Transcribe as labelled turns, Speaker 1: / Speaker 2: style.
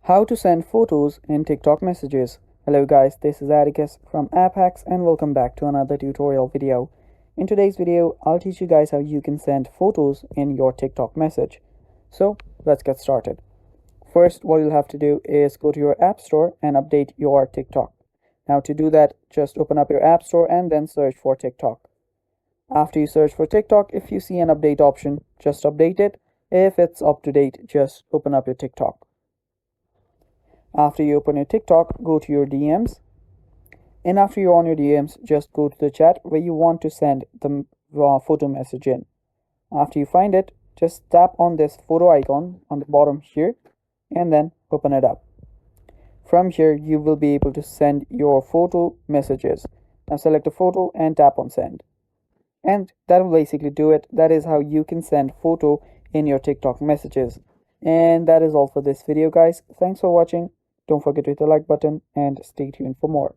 Speaker 1: How to send photos in TikTok messages. Hello guys, this is Atticus from App Hacks and welcome back to another tutorial video. In today's video, I'll teach you guys how you can send photos in your TikTok message. So let's get started. First, what you'll have to do is go to your App Store and update your TikTok. Now to do that, just open up your App Store and then search for TikTok. After you search for TikTok, if you see an update option, just update it. If it's up to date, just open up your TikTok. After you open your TikTok, go to your DMs. And after you're on your DMs, just go to the chat where you want to send the photo message in. After you find it, just tap on this photo icon on the bottom here and then open it up. From here, you will be able to send your photo messages. Now select a photo and tap on send. And that will basically do it. That is how you can send photo in your TikTok messages. And that is all for this video, guys. Thanks for watching. Don't forget to hit the like button and stay tuned for more.